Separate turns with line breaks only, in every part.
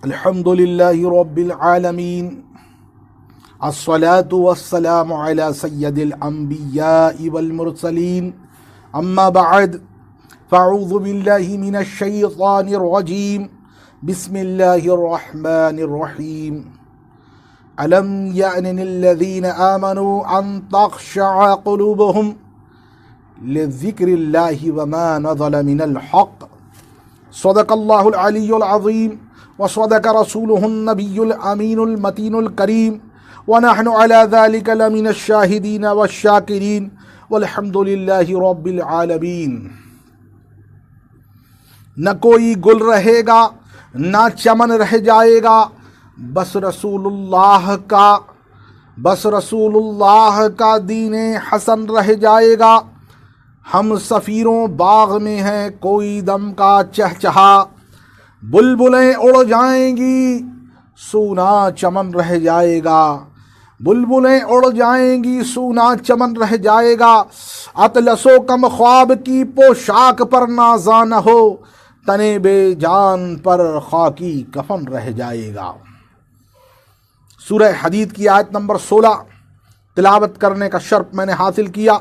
الحمد للہ رب العالمین الصلاة والسلام علی سید الانبیاء والمرسلین اما بعد فاعوذ باللہ من الشیطان الرجیم بسم اللہ الرحمن الرحیم الم یأن للذین آمنوا ان تخشع قلوبهم لذکر اللہ وما نزل من الحق صدق اللہ العلی العظیم وصدق رسوله النبی الامین المتین الکریم ونحن على ذلك لمن الشاہدین والشاکرین والحمد للہ رب العالمین۔ نہ کوئی گل رہے گا نہ چمن رہ جائے گا، بس رسول اللہ کا دین حسن رہ جائے گا۔ ہم سفیروں باغ میں ہیں کوئی دم کا چہچہا، بلبلیں اڑ جائیں گی سونا چمن رہ جائے گا، بلبلیں اڑ جائیں گی سونا چمن رہ جائے گا۔ اطلس و کم خواب کی پوشاک پر نازاں نہ ہو، تنے بے جان پر خاکی کفن رہ جائے گا۔ سورہ حدید کی آیت نمبر 16 تلاوت کرنے کا شرف میں نے حاصل کیا۔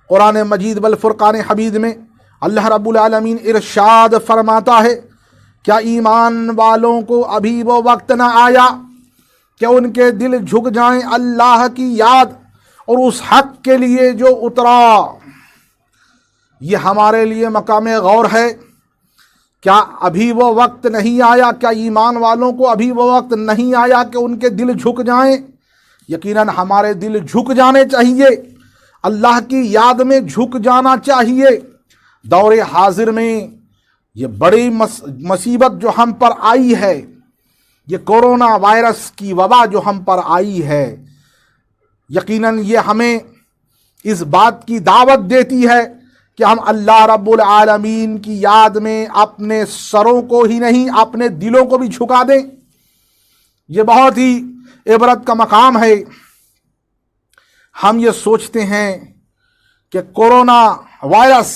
قرآن مجید والفرقان حمید میں اللہ رب العالمین ارشاد فرماتا ہے، کیا ایمان والوں کو ابھی وہ وقت نہ آیا کہ ان کے دل جھک جائیں اللہ کی یاد اور اس حق کے لیے جو اترا۔ یہ ہمارے لیے مقام غور ہے۔ کیا ابھی وہ وقت نہیں آیا؟ کیا ایمان والوں کو ابھی وہ وقت نہیں آیا کہ ان کے دل جھک جائیں؟ یقیناً ہمارے دل جھک جانے چاہیے، اللہ کی یاد میں جھک جانا چاہیے۔ دور حاضر میں یہ بڑی مصیبت جو ہم پر آئی ہے، یہ کورونا وائرس کی وبا جو ہم پر آئی ہے، یقیناً یہ ہمیں اس بات کی دعوت دیتی ہے کہ ہم اللہ رب العالمین کی یاد میں اپنے سروں کو ہی نہیں اپنے دلوں کو بھی جھکا دیں۔ یہ بہت ہی عبرت کا مقام ہے۔ ہم یہ سوچتے ہیں کہ کورونا وائرس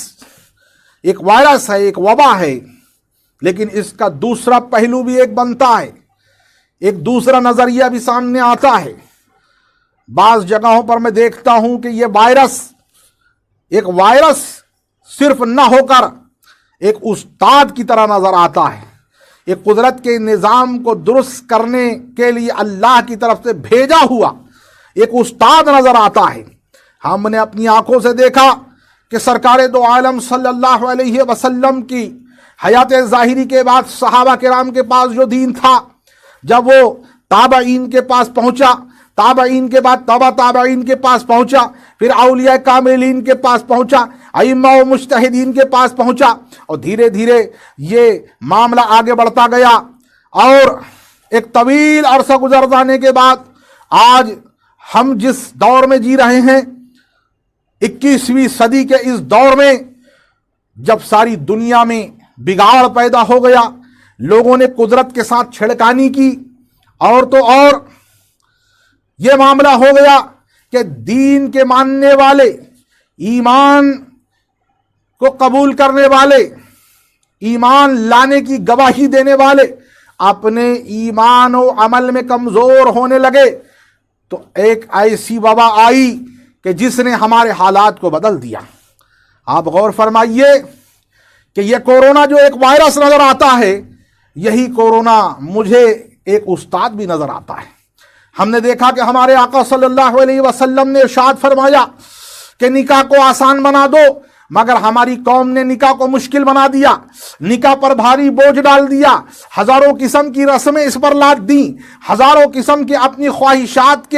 ایک وائرس ہے، ایک وبا ہے، لیکن اس کا دوسرا پہلو بھی ایک بنتا ہے، ایک دوسرا نظریہ بھی سامنے آتا ہے۔ بعض جگہوں پر میں دیکھتا ہوں کہ یہ ایک وائرس صرف نہ ہو کر ایک استاد کی طرح نظر آتا ہے، ایک قدرت کے نظام کو درست کرنے کے لیے اللہ کی طرف سے بھیجا ہوا ایک استاد نظر آتا ہے۔ ہم نے اپنی آنکھوں سے دیکھا کہ سرکار دو عالم صلی اللہ علیہ وسلم کی حیات ظاہری کے بعد صحابہ کرام کے پاس جو دین تھا، جب وہ تابعین کے پاس پہنچا، تابعین کے بعد تابعین کے پاس پہنچا، پھر اولیاء کاملین کے پاس پہنچا، ائمہ و مجتہدین کے پاس پہنچا، اور دھیرے دھیرے یہ معاملہ آگے بڑھتا گیا، اور ایک طویل عرصہ گزر جانے کے بعد آج ہم جس دور میں جی رہے ہیں، 21ویں صدی کے اس دور میں، جب ساری دنیا میں بگاڑ پیدا ہو گیا، لوگوں نے قدرت کے ساتھ چھڑکانی کی، اور تو اور یہ معاملہ ہو گیا کہ دین کے ماننے والے، ایمان کو قبول کرنے والے، ایمان لانے کی گواہی دینے والے اپنے ایمان و عمل میں کمزور ہونے لگے، تو ایک ایسی وبا آئی کہ جس نے ہمارے حالات کو بدل دیا۔ آپ غور فرمائیے کہ یہ کورونا جو ایک وائرس نظر آتا ہے، یہی کورونا مجھے ایک استاد بھی نظر آتا ہے۔ ہم نے دیکھا کہ ہمارے آقا صلی اللہ علیہ وسلم نے ارشاد فرمایا کہ نکاح کو آسان بنا دو، مگر ہماری قوم نے نکاح کو مشکل بنا دیا، نکاح پر بھاری بوجھ ڈال دیا، ہزاروں قسم کی رسمیں اس پر لاد دیں، ہزاروں قسم کے اپنی خواہشات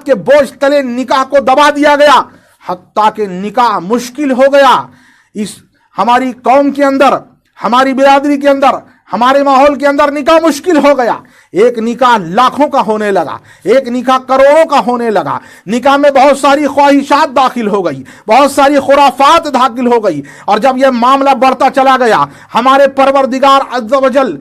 کے بوجھ تلے نکاح کو دبا دیا گیا، حتیٰ کہ نکاح مشکل ہو گیا۔ اس ہماری قوم کے اندر، ہماری برادری کے اندر، ہمارے ماحول کے اندر نکاح مشکل ہو گیا۔ ایک نکاح لاکھوں کا ہونے لگا، ایک نکاح کروڑوں کا ہونے لگا، نکاح میں بہت ساری خواہشات داخل ہو گئی، بہت ساری خرافات داخل ہو گئی، اور جب یہ معاملہ بڑھتا چلا گیا، ہمارے پروردگار عز و جل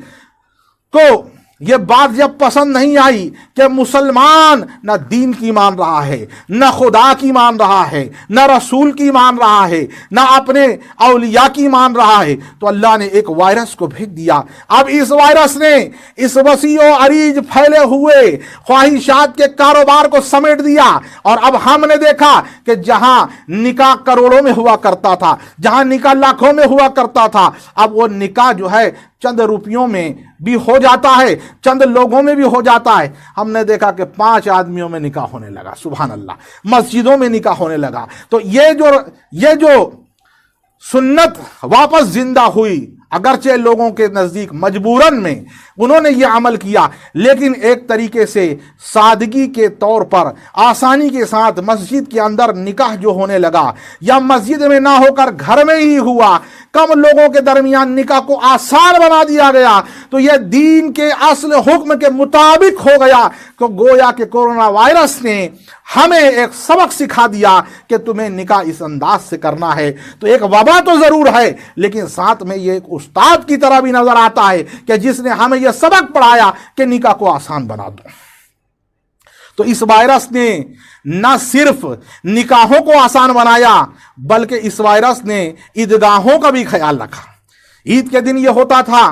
کو یہ بات جب پسند نہیں آئی کہ مسلمان نہ دین کی مان رہا ہے، نہ خدا کی مان رہا ہے، نہ رسول کی مان رہا ہے، نہ اپنے اولیاء کی مان رہا ہے، تو اللہ نے ایک وائرس کو بھیج دیا۔ اب اس وائرس نے اس وسیع و عریض پھیلے ہوئے خواہشات کے کاروبار کو سمیٹ دیا، اور اب ہم نے دیکھا کہ جہاں نکاح کروڑوں میں ہوا کرتا تھا، جہاں نکاح لاکھوں میں ہوا کرتا تھا، اب وہ نکاح جو ہے چند روپیوں میں بھی ہو جاتا ہے، چند لوگوں میں بھی ہو جاتا ہے۔ ہم نے دیکھا کہ 5 آدمیوں میں نکاح ہونے لگا، سبحان اللہ، مسجدوں میں نکاح ہونے لگا۔ تو یہ جو سنت واپس زندہ ہوئی، اگرچہ لوگوں کے نزدیک مجبوراً میں انہوں نے یہ عمل کیا، لیکن ایک طریقے سے سادگی کے طور پر آسانی کے ساتھ مسجد کے اندر نکاح جو ہونے لگا، یا مسجد میں نہ ہو کر گھر میں ہی ہوا، کم لوگوں کے درمیان نکاح کو آسان بنا دیا گیا، تو یہ دین کے اصل حکم کے مطابق ہو گیا۔ تو گویا کہ کورونا وائرس نے ہمیں ایک سبق سکھا دیا کہ تمہیں نکاح اس انداز سے کرنا ہے۔ تو ایک وبا تو ضرور ہے، لیکن ساتھ میں یہ ایک استاد کی طرح بھی نظر آتا ہے کہ جس نے ہمیں یہ سبق پڑھایا کہ نکاح کو آسان بنا دو۔ تو اس وائرس نے نہ صرف نکاحوں کو آسان بنایا، بلکہ اس وائرس نے عیدگاہوں کا بھی خیال رکھا۔ عید کے دن یہ ہوتا تھا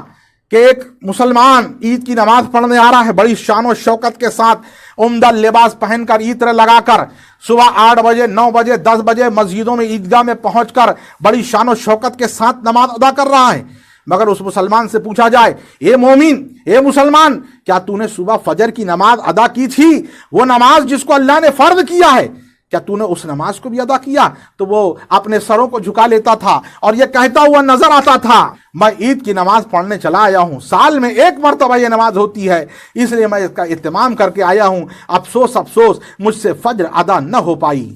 کہ ایک مسلمان عید کی نماز پڑھنے آ رہا ہے، بڑی شان و شوکت کے ساتھ عمدہ لباس پہن کر، عطر لگا کر، صبح 8 بجے 9 بجے 10 بجے مسجدوں میں عیدگاہ میں پہنچ کر بڑی شان و شوکت کے ساتھ نماز ادا کر رہا ہے۔ مگر اس مسلمان سے پوچھا جائے، اے مومن، اے مسلمان، کیا تو نے صبح فجر کی نماز ادا کی تھی؟ وہ نماز جس کو اللہ نے فرض کیا ہے، کیا تو نے اس نماز کو بھی ادا کیا؟ تو وہ اپنے سروں کو جھکا لیتا تھا اور یہ کہتا ہوا نظر آتا تھا، میں عید کی نماز پڑھنے چلا آیا ہوں، سال میں 1 مرتبہ یہ نماز ہوتی ہے، اس لیے میں اس کا اہتمام کر کے آیا ہوں، افسوس مجھ سے فجر ادا نہ ہو پائی۔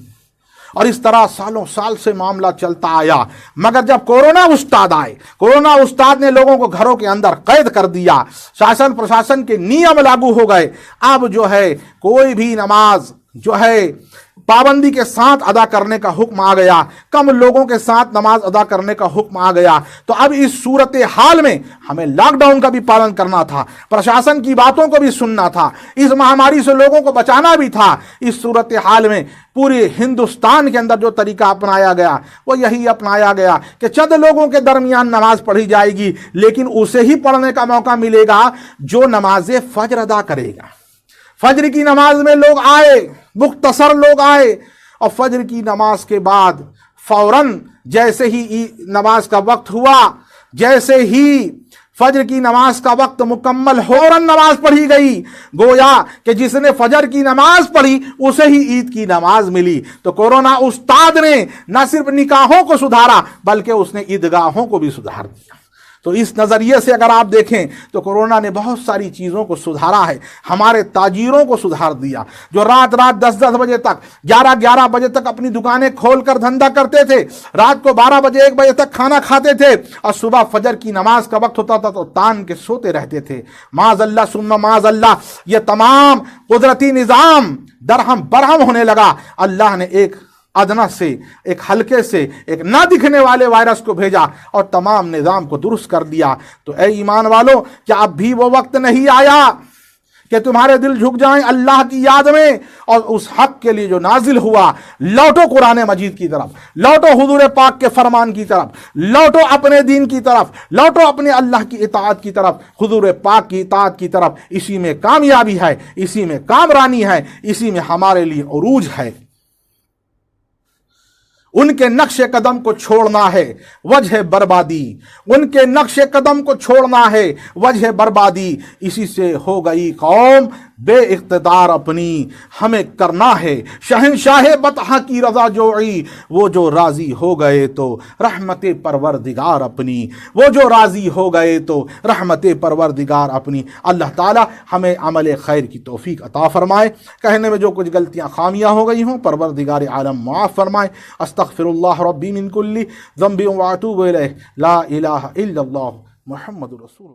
اور اس طرح سالوں سال سے معاملہ چلتا آیا، مگر جب کورونا استاد آئے، کورونا استاد نے لوگوں کو گھروں کے اندر قید کر دیا، شاسن پرشاسن کے نیم لاگو ہو گئے، اب جو ہے کوئی بھی نماز جو ہے پابندی کے ساتھ ادا کرنے کا حکم آ گیا، کم لوگوں کے ساتھ نماز ادا کرنے کا حکم آ گیا۔ تو اب اس صورتحال میں ہمیں لاک ڈاؤن کا بھی پالن کرنا تھا، پرشاسن کی باتوں کو بھی سننا تھا، اس مہاماری سے لوگوں کو بچانا بھی تھا۔ اس صورتحال میں پورے ہندوستان کے اندر جو طریقہ اپنایا گیا وہ یہی اپنایا گیا کہ چند لوگوں کے درمیان نماز پڑھی جائے گی، لیکن اسے ہی پڑھنے کا موقع ملے گا جو نماز فجر ادا کرے گا۔ فجر کی نماز میں لوگ آئے، مختصر لوگ آئے، اور فجر کی نماز کے بعد فوراً جیسے ہی نماز کا وقت ہوا، جیسے ہی فجر کی نماز کا وقت مکمل فوراً نماز پڑھی گئی، گویا کہ جس نے فجر کی نماز پڑھی اسے ہی عید کی نماز ملی۔ تو کورونا استاد نے نہ صرف نکاحوں کو سدھارا بلکہ اس نے عیدگاہوں کو بھی سدھار دیا۔ تو اس نظریے سے اگر آپ دیکھیں تو کورونا نے بہت ساری چیزوں کو سدھارا ہے، ہمارے تاجروں کو سدھار دیا، جو رات 10 بجے تک 11 بجے تک اپنی دکانیں کھول کر دھندا کرتے تھے، رات کو 12 بجے 1 بجے تک کھانا کھاتے تھے، اور صبح فجر کی نماز کا وقت ہوتا تھا تو تان کے سوتے رہتے تھے۔ معاذ اللہ ثم معاذ اللہ، یہ تمام قدرتی نظام درہم برہم ہونے لگا۔ اللہ نے ایک ادنا سے، ایک ہلکے سے، ایک نہ دکھنے والے وائرس کو بھیجا اور تمام نظام کو درست کر دیا۔ تو اے ایمان والو، کیا اب بھی وہ وقت نہیں آیا کہ تمہارے دل جھک جائیں اللہ کی یاد میں اور اس حق کے لیے جو نازل ہوا؟ لوٹو قرآن مجید کی طرف، لوٹو حضور پاک کے فرمان کی طرف، لوٹو اپنے دین کی طرف، لوٹو اپنے اللہ کی اطاعت کی طرف، حضور پاک کی اطاعت کی طرف۔ اسی میں کامیابی ہے، اسی میں کامرانی ہے، اسی میں ہمارے لیے عروج ہے۔ ان کے نقش قدم کو چھوڑنا ہے وجہ بربادی، ان کے نقش قدم کو چھوڑنا ہے وجہ بربادی، اسی سے ہو گئی قوم بے اقتدار اپنی، ہمیں کرنا ہے شہنشاہ بطحہ کی رضا جوئی، وہ جو راضی ہو گئے تو رحمت پروردگار اپنی، وہ جو راضی ہو گئے تو رحمت پروردگار اپنی۔ اللہ تعالی ہمیں عمل خیر کی توفیق عطا فرمائے، کہنے میں جو کچھ غلطیاں خامیاں ہو گئی ہوں پروردگار عالم معاف فرمائے۔ استغفر اللہ ربی من کل ذنب واتوب الیہ، لا الہ الا اللہ محمد رسول۔